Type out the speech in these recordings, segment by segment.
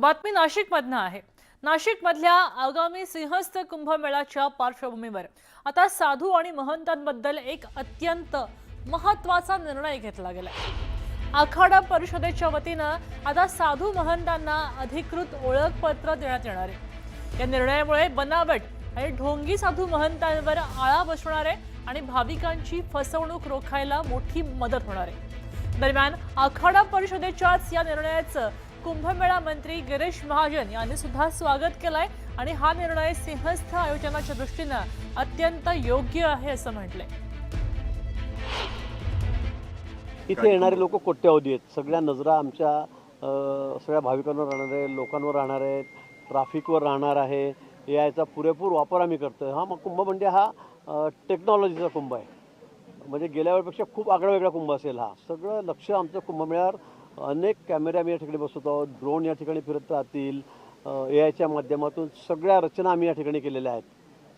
बातमी नाशिकमधनं आहे। नाशिकमधल्या आगामी सिंहस्थ कुंभमेळ्याच्या पार्श्वभूमीवर आता साधू आणि महंतांबद्दल एक अत्यंत महत्त्वाचा निर्णय घेतला गेलाय। आखाडा परिषदेच्या वतीनं आता साधू महंतांना अधिकृत ओळखपत्र देण्यात येणार आहे। या निर्णयामुळे बनावट आणि ढोंगी साधू महंतांवर आळा बसणार आहे आणि भाविकांची फसवणूक रोखायला मोठी मदत होणार आहे। दरम्यान आखाडा परिषदेच्याच या निर्णयाचं कुंभमेळा मंत्री गिरीश महाजन यांनी सुद्धा स्वागत केलंय आणि हा निर्णय सिंहस्थ आयोजनाच्या दृष्टीने अत्यंत योग्य आहे असं म्हटलंय। इथे येणारे लोक कोट्यावधी आहेत। सगळ्या नजरा आमच्या सगळ्या भाविकांवर राहणार आहे, लोकांवर राहणार आहे, ट्रॅफिकवर राहणार आहे। याचा पुरेपूर वापर आम्ही करतोय। हा कुंभ म्हणजे हा टेक्नॉलॉजीचा कुंभ आहे, म्हणजे गेल्या वेळेपेक्षा खूप आगळा वेगळा कुंभ असेल। हा सगळं लक्ष आमचं कुंभमेळ्यावर, अनेक कॅमेरे आम्ही या ठिकाणी बसवत आहोत, ड्रोन या ठिकाणी फिरत राहतील, AIच्या माध्यमातून सगळ्या रचना आम्ही या ठिकाणी केलेल्या आहेत।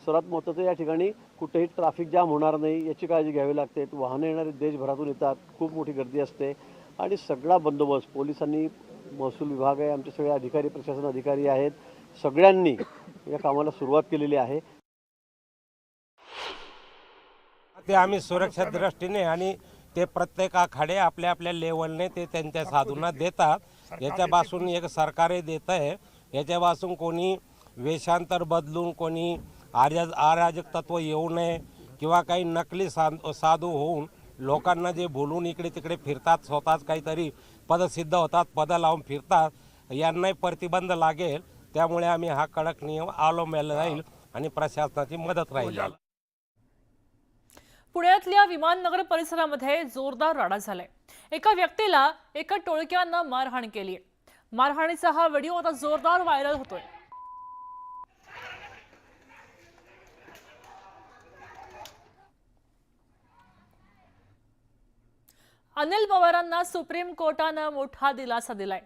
सर्वात महत्त्वाचं या ठिकाणी कुठेही ट्रॅफिक जाम होणार नाही याची काळजी घ्यावी लागते। वाहनं येणारे देशभरातून येतात, खूप मोठी गर्दी असते आणि सगळा बंदोबस्त पोलिसांनी, महसूल विभाग आहे, आमचे सगळे अधिकारी, प्रशासन अधिकारी आहेत, सगळ्यांनी या कामाला सुरुवात केलेली आहे। ते आम्ही सुरक्षा दृष्टीने आणि ते प्रत्येक आखाडे आपल्या आपल्या लेवलने ते त्यांच्या साधूंना देतात। याच्यापासून एक सरकारही देत आहे। याच्यापासून कोणी वेषांतर बदलून, कोणी अराजक तत्व येऊ नये किंवा काही नकली साधू होऊन लोकांना जे बोलून इकडे तिकडे फिरतात, स्वतःच काहीतरी पदसिद्ध होतात, पद लावून फिरतात, यांनाही प्रतिबंध लागेल। त्यामुळे आम्ही हा कडक नियम अवलंबला जाईल आणि प्रशासनाची मदत राहील। पुण्यातल्या विमाननगर परिसरामध्ये जोरदार राडा झालाय। एका व्यक्तीला एका टोळक्यानं मारहाण केली आहे। मारहाणीचा हा व्हिडिओ आता जोरदार व्हायरल होतोय। अनिल पवारांना सुप्रीम कोर्टानं मोठा दिलासा दिलाय।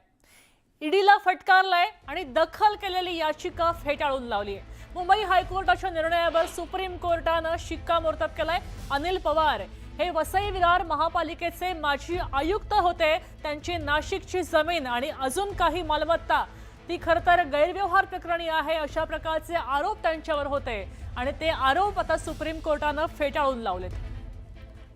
ईडीला फटकारलाय आणि दखल केलेली याचिका फेटाळून लावली आहे। मुंबई हायकोर्टाच्या निर्णयावर सुप्रीम कोर्टानं शिक्कामोर्तब केलाय। अनिल पवार हे वसई विरार महापालिकेचे माजी आयुक्त होते। त्यांची नाशिकची जमीन आणि अजून काही मालमत्ता ती खरं तर गैरव्यवहार प्रकरणी आहे अशा प्रकारचे आरोप त्यांच्यावर होते आणि ते आरोप आता सुप्रीम कोर्टानं फेटाळून लावलेत।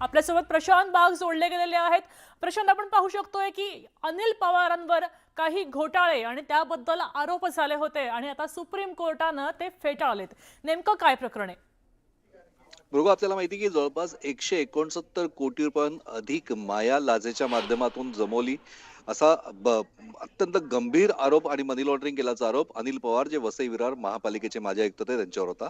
आपल्यासोबत प्रशांत बाग जोडले गेलेले आहेत। प्रशांत, आपण पाहू शकतोय की अनिल पवारांवर काही घोटाळे आणि त्याबद्दल आरोप झाले होते आणि आता सुप्रीम कोर्टानं ते फेटाळलेत। नेमकं काय प्रकरण आहे? बरोबर, आपल्याला माहिती की जवळपास 169 कोटी रुपयांहून अधिक माया लाजेच्या माध्यमातून जमवली असा अत्यंत गंभीर आरोप आणि मनी लॉन्ड्रिंग केल्याचा आरोप अनिल पवार, जे वसई विरार महापालिकेचे माजी आयुक्त होते, त्यांच्यावर होता।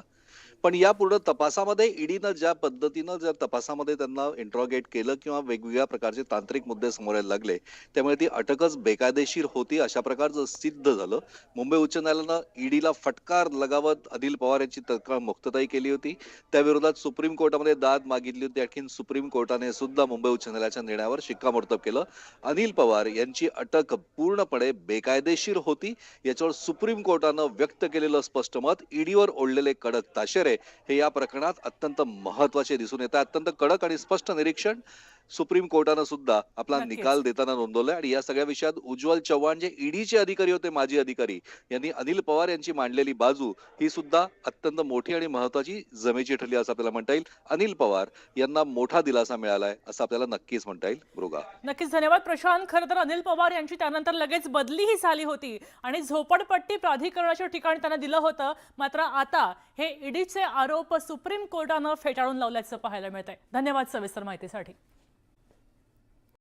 पण या पूर्ण तपासामध्ये ईडीनं ज्या पद्धतीनं तपासामध्ये त्यांना इंट्रोगेट केलं किंवा वेगवेगळ्या प्रकारचे तांत्रिक मुद्दे समोर यायला लागले, त्यामुळे ती अटकच बेकायदेशीर होती अशा प्रकारचं सिद्ध झालं। मुंबई उच्च न्यायालयानं ईडीला फटकार लगावत अनिल पवार यांची तत्काळ मुक्तताई केली होती। त्याविरोधात सुप्रीम कोर्टामध्ये दाद मागितली होती। आणखी सुप्रीम कोर्टाने सुद्धा मुंबई उच्च न्यायालयाच्या निर्णयावर शिक्कामोर्तब केलं। अनिल पवार यांची अटक पूर्णपणे बेकायदेशीर होती याच्यावर सुप्रीम कोर्टानं व्यक्त केलेलं स्पष्ट मत, ईडीवर ओढलेले कडक ताशेरे हे या प्रकरणात अत्यंत महत्त्वाचे दिसून येतात। अत्यंत कडक आणि स्पष्ट निरीक्षण सुप्रीम कोर्टानं सुद्धा आपला निकाल देताना नोंदवलाय। आणि या सगळ्या विषयात उज्ज्वल चव्हाण, जे ईडीचे अधिकारी होते, माजी अधिकारी, यांनी अनिल पवार यांची मांडलेली बाजू ही सुद्धा अत्यंत मोठी आणि महत्त्वाची जमेची ठरली असं आपल्याला म्हणता येईल। अनिल पवार यांना मोठा दिलासा मिळालाय असं आपल्याला नक्कीच म्हणता येईल। बरोगा, नक्कीच धन्यवाद प्रशांत। खरं तर अनिल पवार यांची त्यानंतर लगेच बदलीही झाली होती आणि झोपडपट्टी प्राधिकरणाच्या ठिकाणी त्यांना दिलं होतं। मात्र आता हे ईडीचे आरोप सुप्रीम कोर्टानं फेटाळून लावल्याचं पाहायला मिळतंय। धन्यवाद सविस्तर माहितीसाठी।